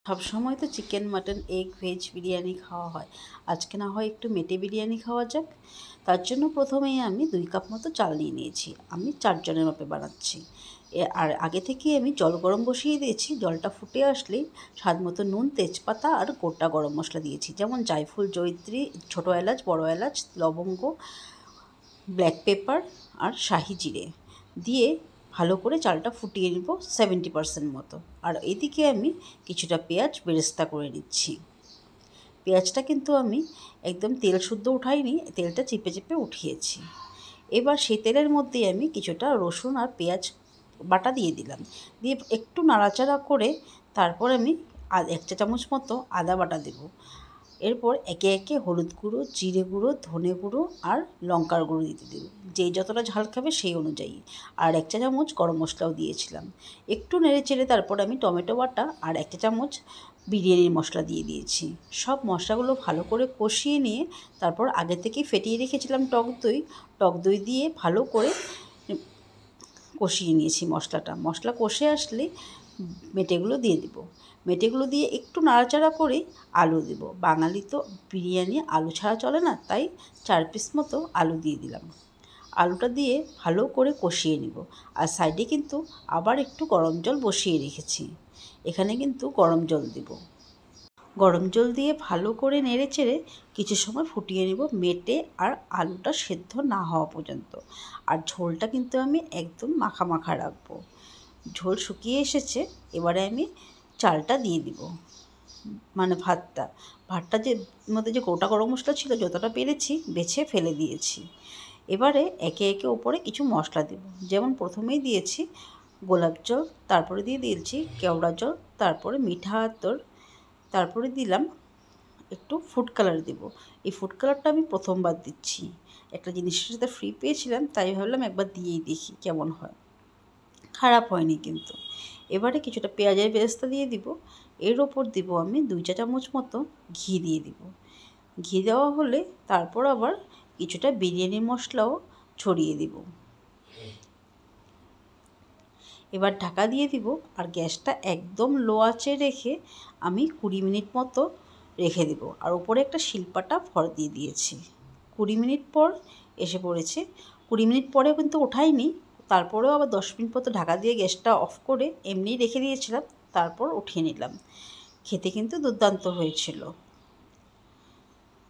সবসময় তো chicken mutton egg veg biryani খাওয়া হয়, আজকে না হয় একটু মেটে বিরিয়ানি খাওয়া যাক। তার জন্য প্রথমেই আমি 2 কাপ মতো চাল নিয়ে নিয়েছি। আমি 4 জনের মাপে বানাচ্ছি। আর আগে থেকেই আমি জল গরম বসিয়ে দিয়েছি। জলটা ফুটে আসলেই স্বাদ মতো নুন, তেজপাতা আর গোটা গরম মশলা দিয়েছি, যেমন জায়ফল, জয়িত্রী, ছোটো এলাচ, বড় এলাচ, লবঙ্গ, ব্ল্যাক পেপার আর শাহি জিরে দিয়ে ভালো করে চালটা ফুটিয়ে নেব 70% মতো। আর এদিকে আমি কিছুটা পেঁয়াজ বেরেস্তা করে নিচ্ছি। পেঁয়াজটা কিন্তু আমি একদম তেল শুদ্ধ উঠাইনি, তেলটা চিপে চিপে উঠিয়েছি। এবার সেই তেলের মধ্যেই আমি কিছুটা রসুন আর পেঁয়াজ বাটা দিয়ে দিলাম, দিয়ে একটু নাড়াচাড়া করে তারপর আমি 1 চা চামচ মতো আদা বাটা দেব। এরপর একে একে হলুদ গুঁড়ো, জিরে গুঁড়ো, ধনে গুঁড়ো আর লঙ্কার গুঁড়ো দিতে দেব, যেই যতটা ঝাল খাবে সেই অনুযায়ী। আর 1 চা চামচ গরম মশলাও দিয়েছিলাম। একটু নেড়ে চেড়ে তারপর আমি টমেটো বাটা আর 1 চা চামচ বিরিয়ানির মশলা দিয়ে দিয়েছি। সব মশলাগুলো ভালো করে কষিয়ে নিয়ে তারপর আগে থেকেই ফেটিয়ে রেখেছিলাম টক দই দিয়ে ভালো করে কষিয়ে নিয়েছি মশলাটা। মশলা কষে আসলে মেটেগুলো দিয়ে দেব। মেটেগুলো দিয়ে একটু নাড়াচাড়া করে আলু দেব। বাঙালি তো বিরিয়ানি আলু ছাড়া চলে না, তাই 4 পিস মতো আলু দিয়ে দিলাম। আলুটা দিয়ে ভালো করে কষিয়ে নিব। আর সাইডে কিন্তু আবার একটু গরম জল বসিয়ে রেখেছি, এখানে কিন্তু গরম জল দেব। গরম জল দিয়ে ভালো করে নেড়ে চেড়ে কিছু সময় ফুটিয়ে নেব, মেটে আর আলুটা সেদ্ধ না হওয়া পর্যন্ত। আর ঝোলটা কিন্তু আমি একদম মাখা মাখা রাখবো। ঝোল শুকিয়ে এসেছে, এবারে আমি চালটা দিয়ে দিব, মানে ভাতটা যে মধ্যে যে গোটা গরম মশলা ছিল যতটা পেরেছি বেছে ফেলে দিয়েছি। এবারে একে একে ওপরে কিছু মশলা দেব, যেমন প্রথমেই দিয়েছি গোলাপ জল, তারপরে দিয়ে দিয়েছি কেওড়া জল, তারপরে মিঠা আতর, তারপরে দিলাম একটু ফুড কালার দেব। এই ফুড কালারটা আমি প্রথমবার দিচ্ছি, একটা জিনিসের সাথে ফ্রি পেয়েছিলাম তাই ভাবলাম একবার দিয়েই দেখি কেমন হয়। খারাপ হয়নি কিন্তু। এবারে কিছুটা পেঁয়াজের বেরেস্তা দিয়ে দিব। এর ওপর দিব আমি 2 চা চামচ মতো ঘি দিয়ে দিব। ঘি দেওয়া হলে তারপর আবার কিছুটা বিরিয়ানি মশলাও ছড়িয়ে দিব। এবার ঢাকা দিয়ে দিব আর গ্যাসটা একদম লো আঁচে রেখে আমি 20 মিনিট মতো রেখে দেব। আর উপরে একটা শিলপাটা ভর দিয়ে দিয়েছি। 20 মিনিট পর এসে পড়েছে। 20 মিনিট পরেও কিন্তু ওঠাইনি, তারপরেও আবার 10 মিনিট মতো ঢাকা দিয়ে গ্যাসটা অফ করে এমনিই রেখে দিয়েছিলাম, তারপর উঠিয়ে নিলাম। খেতে কিন্তু দুর্দান্ত হয়েছিল।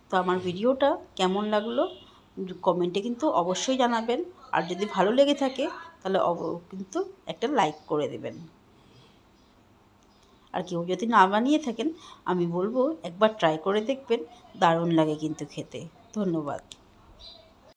তো আমার ভিডিওটা কেমন লাগলো কমেন্টে কিন্তু অবশ্যই জানাবেন। আর যদি ভালো লেগে থাকে তাহলে কিন্তু একটা লাইক করে দেবেন। আর কেউ যদি না বানিয়ে থাকেন আমি বলবো একবার ট্রাই করে দেখবেন, দারুণ লাগে কিন্তু খেতে। ধন্যবাদ।